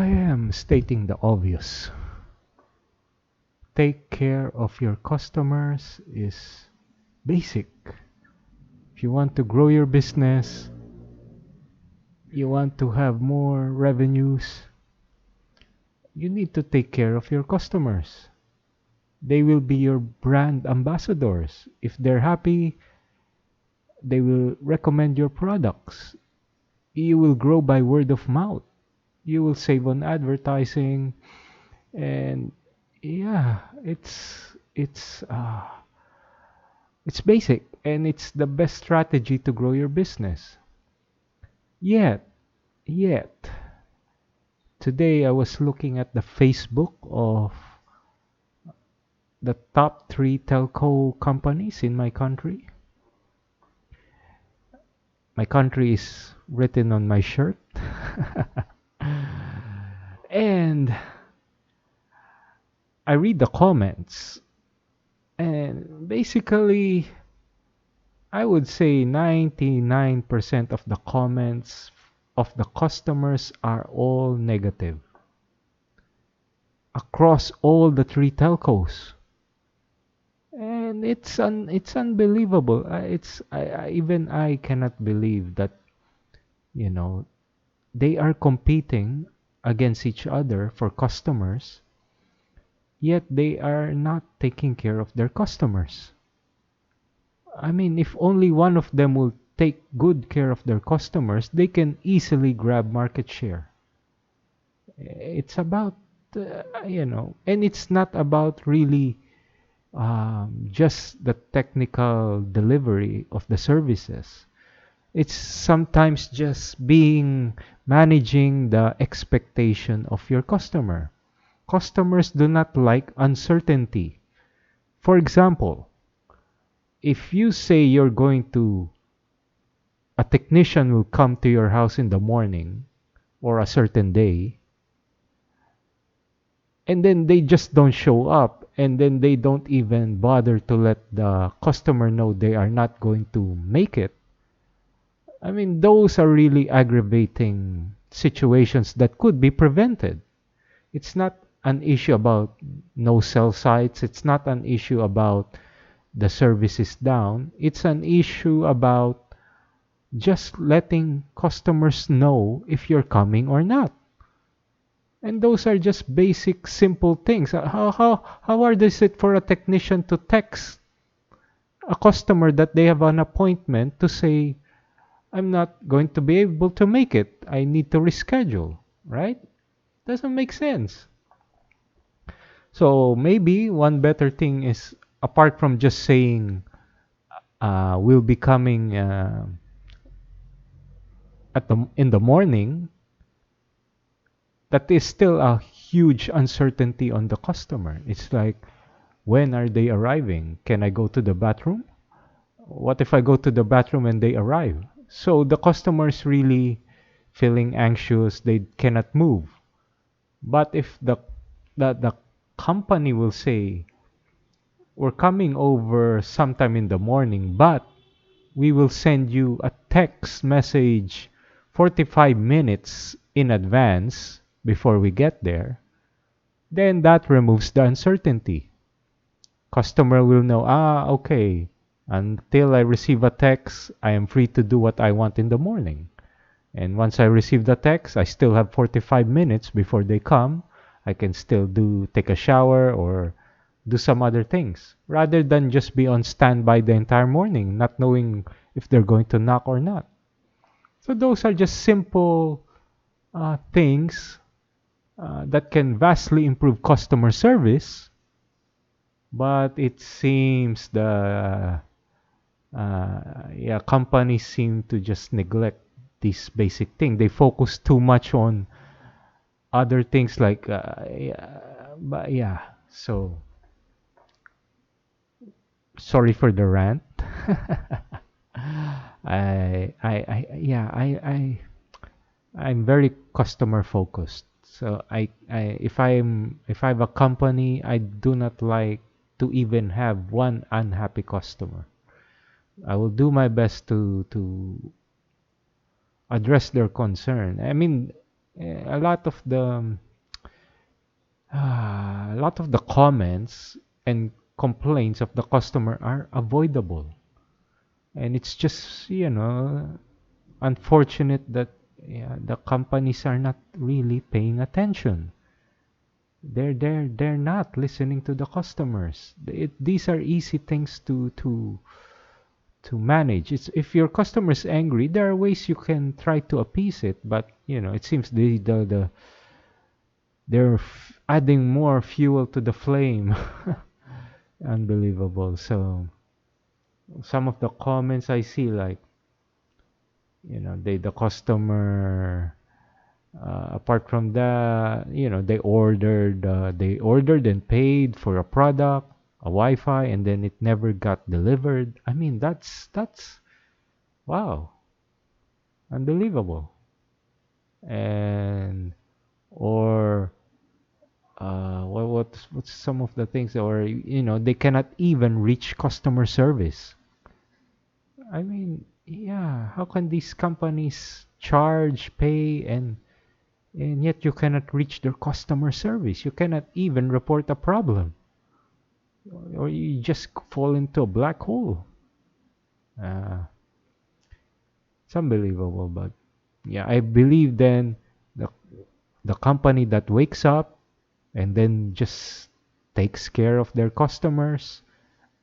I am stating the obvious. Take care of your customers is basic. If you want to grow your business, you want to have more revenues, you need to take care of your customers. They will be your brand ambassadors. If they're happy, they will recommend your products. You will grow by word of mouth. You will save on advertising, and yeah, it's basic, and it's the best strategy to grow your business. Yet, yet today I was looking at the Facebook of the top three telco companies in my country. My country is written on my shirt. And I read the comments, and basically, I would say 99% of the comments of the customers are all negative across all the three telcos. And it's unbelievable. Even I cannot believe that, you know, they are competing against each other for customers, yet they are not taking care of their customers. I mean, if only one of them will take good care of their customers, they can easily grab market share. It's about, and it's not about really just the technical delivery of the services. It's sometimes just being managing the expectation of your customer. Customers do not like uncertainty. For example, if you say you're going to, a technician will come to your house in the morning or a certain day, and then they just don't show up, and then they don't even bother to let the customer know they are not going to make it. I mean, those are really aggravating situations that could be prevented. It's not an issue about no cell sites. It's not an issue about the service is down. It's an issue about just letting customers know if you're coming or not. And those are just basic, simple things. How hard is it for a technician to text a customer that they have an appointment to say, I'm not going to be able to make it. I need to reschedule, right? Doesn't make sense. So maybe one better thing is, apart from just saying we'll be coming in the morning, that is still a huge uncertainty on the customer. It's like, when are they arriving? Can I go to the bathroom? What if I go to the bathroom and they arrive? So the customer is really feeling anxious. They cannot move. But if the company will say, we're coming over sometime in the morning, but we will send you a text message 45 minutes in advance before we get there, then that removes the uncertainty. Customer will know, okay, until I receive a text, I am free to do what I want in the morning. And once I receive the text, I still have 45 minutes before they come. I can still take a shower or do some other things, rather than just be on standby the entire morning, not knowing if they're going to knock or not. So those are just simple things that can vastly improve customer service, but it seems the companies seem to just neglect this basic thing. They focus too much on other things like but yeah. So sorry for the rant. I'm very customer focused. So if I have a company, I do not like to even have one unhappy customer. I will do my best to address their concern. I mean, a lot of the comments and complaints of the customer are avoidable, and it's just unfortunate that the companies are not really paying attention. They're not listening to the customers. These are easy things to manage. It's if your customer is angry, there are ways you can try to appease it, but it seems they're adding more fuel to the flame. Unbelievable. So some of the comments I see, like, the customer, apart from that, they ordered and paid for a product, a Wi-Fi, and then it never got delivered. I mean, that's wow, unbelievable. And or what's some of the things, or they cannot even reach customer service. I mean, yeah, how can these companies charge, pay, and yet you cannot reach their customer service? You cannot even report a problem, or you just fall into a black hole. Uh, it's unbelievable, but yeah, I believe then the the company that wakes up and then just takes care of their customers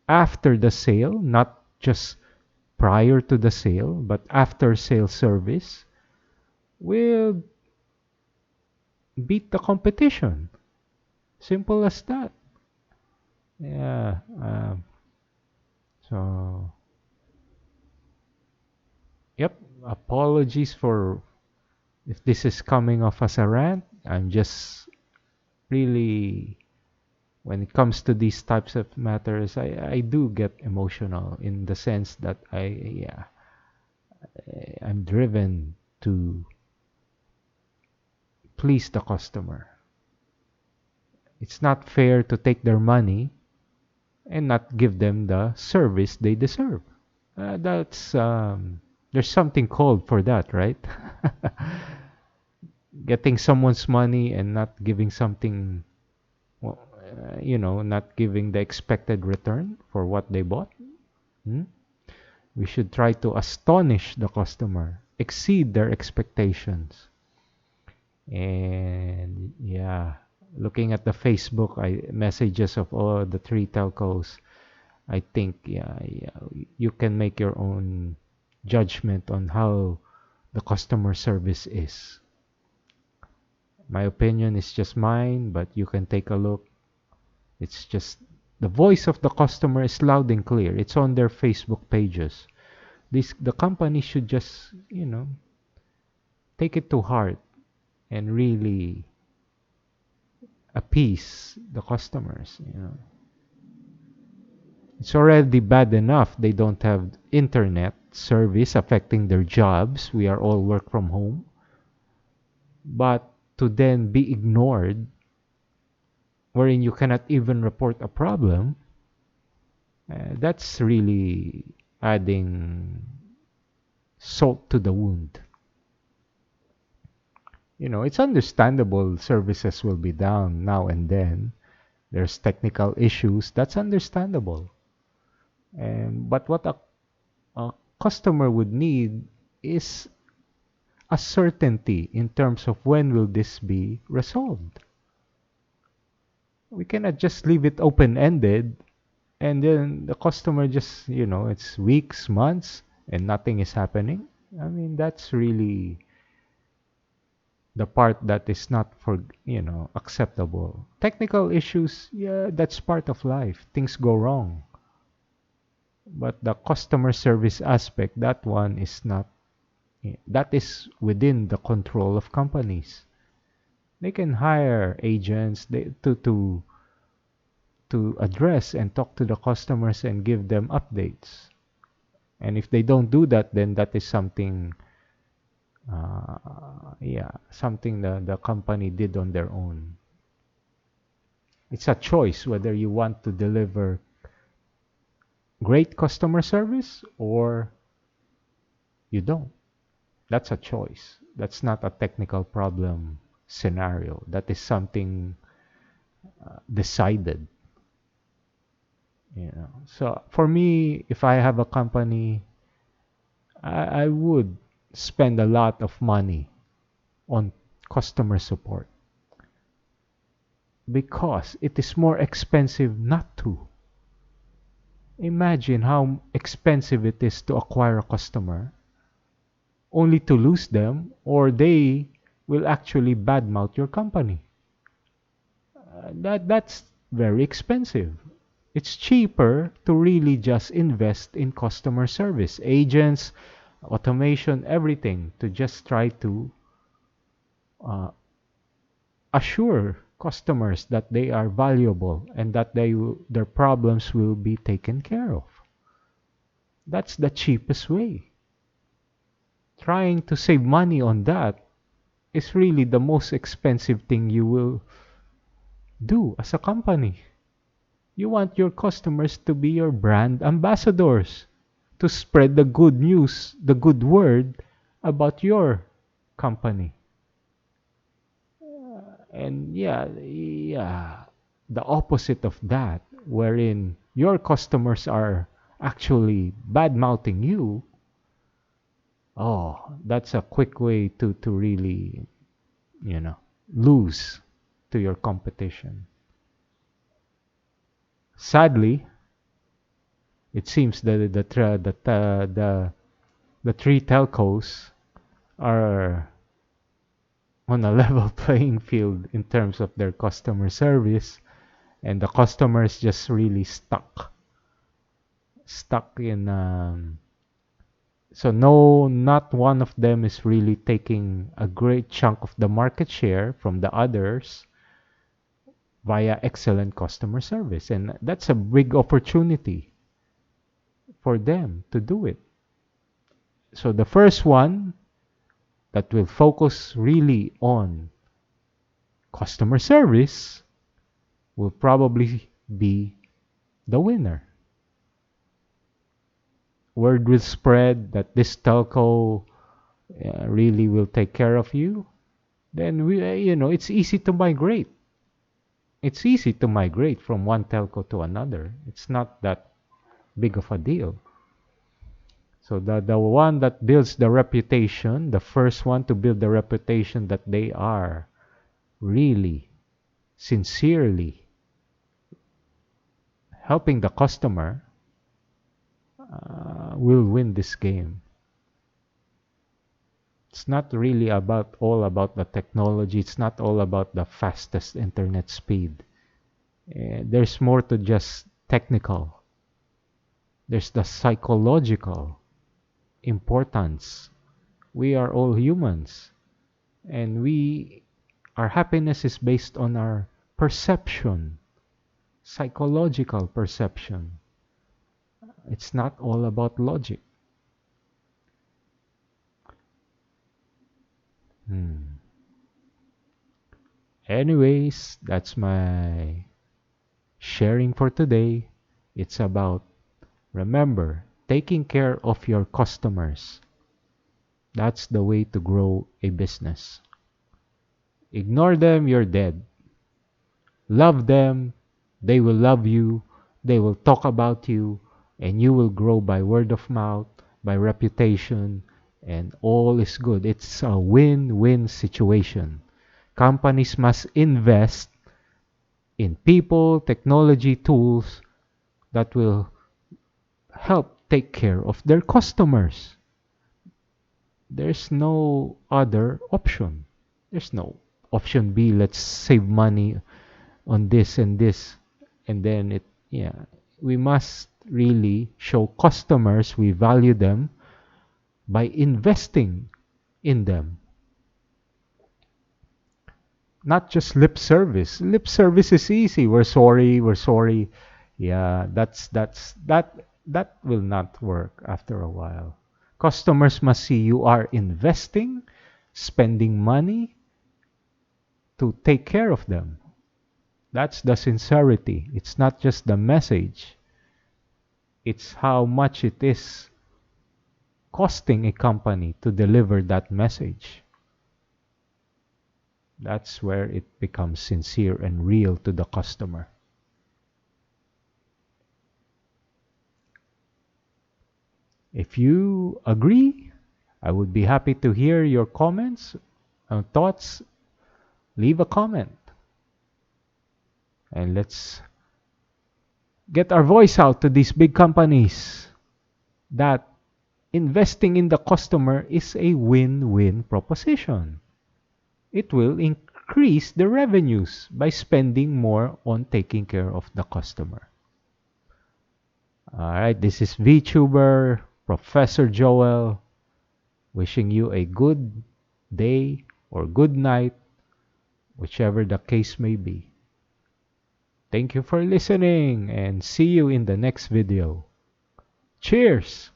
after the sale, not just prior to the sale, but after sale service, will beat the competition. Simple as that. Yeah. So, yep. Apologies for if this is coming off as a rant. I'm just really, when it comes to these types of matters, I do get emotional in the sense that I'm driven to please the customer. It's not fair to take their money and not give them the service they deserve. That's There's something called for that, right? Getting someone's money and not giving something, well, not giving the expected return for what they bought. Hmm? We should try to astonish the customer, exceed their expectations. And yeah, looking at the Facebook messages of all the three telcos, I think, you can make your own judgment on how the customer service is. My opinion is just mine, but you can take a look. It's just the voice of the customer is loud and clear. It's on their Facebook pages. The company should just, take it to heart and really appease the customers. It's already bad enough they don't have internet service affecting their jobs. We are all work from home. But to then be ignored, wherein you cannot even report a problem, that's really adding salt to the wound. It's understandable services will be down now and then. There's technical issues. That's understandable. But what a customer would need is a certainty in terms of when will this be resolved. We cannot just leave it open-ended and then the customer just, it's weeks, months, and nothing is happening. I mean, that's really the part that is not for, acceptable. Technical issues, yeah, that's part of life. Things go wrong. But the customer service aspect, that one is not, that is within the control of companies. They can hire agents to address and talk to the customers and give them updates. And if they don't do that, then that is something, something the company did on their own. It's a choice whether you want to deliver great customer service or you don't. That's a choice. That's not a technical problem scenario. That is something decided. So for me, if I have a company, I would spend a lot of money on customer support because it is more expensive not to. Imagine how expensive it is to acquire a customer only to lose them, or they will actually badmouth your company. That's very expensive. It's cheaper to really just invest in customer service, agents, automation, everything to just try to uh, assure customers that they are valuable and that their problems will be taken care of. That's the cheapest way. Trying to save money on that is really the most expensive thing you will do as a company. You want your customers to be your brand ambassadors, to spread the good news, the good word about your company. And yeah, the opposite of that, wherein your customers are actually bad mouthing you, oh, that's a quick way to really, you know, lose to your competition. Sadly, it seems that the three telcos are on a level playing field in terms of their customer service, and the customers just really stuck in. So no, not one of them is really taking a great chunk of the market share from the others via excellent customer service, and that's a big opportunity for them to do it. So the first one that will focus really on customer service will probably be the winner. Word will spread that this telco really will take care of you. Then it's easy to migrate. It's easy to migrate from one telco to another. It's not that big of a deal. So the one that builds the reputation, the first one to build the reputation that they are really sincerely helping the customer, will win this game. It's not really all about the technology. It's not all about the fastest internet speed. There's more to just technical. There's the psychological importance. We are all humans, and our happiness is based on our perception, psychological perception. It's not all about logic. Hmm. Anyways, that's my sharing for today. It's about, remember, taking care of your customers. That's the way to grow a business. Ignore them, you're dead. Love them, they will love you, they will talk about you, and you will grow by word of mouth, by reputation, and all is good. It's a win-win situation. Companies must invest in people, technology, tools that will help take care of their customers. There's no other option. There's no option B. Let's save money on this and this. And then we must really show customers we value them by investing in them. Not just lip service. Lip service is easy. We're sorry, we're sorry. Yeah, that will not work after a while. Customers must see you are investing, spending money to take care of them. That's the sincerity. It's not just the message. It's how much it is costing a company to deliver that message. That's where it becomes sincere and real to the customer. If you agree, I would be happy to hear your comments and thoughts. Leave a comment and let's get our voice out to these big companies that investing in the customer is a win-win proposition. It will increase the revenues by spending more on taking care of the customer. All right, this is VTuber Professor Joel wishing you a good day or good night, whichever the case may be. Thank you for listening and see you in the next video. Cheers!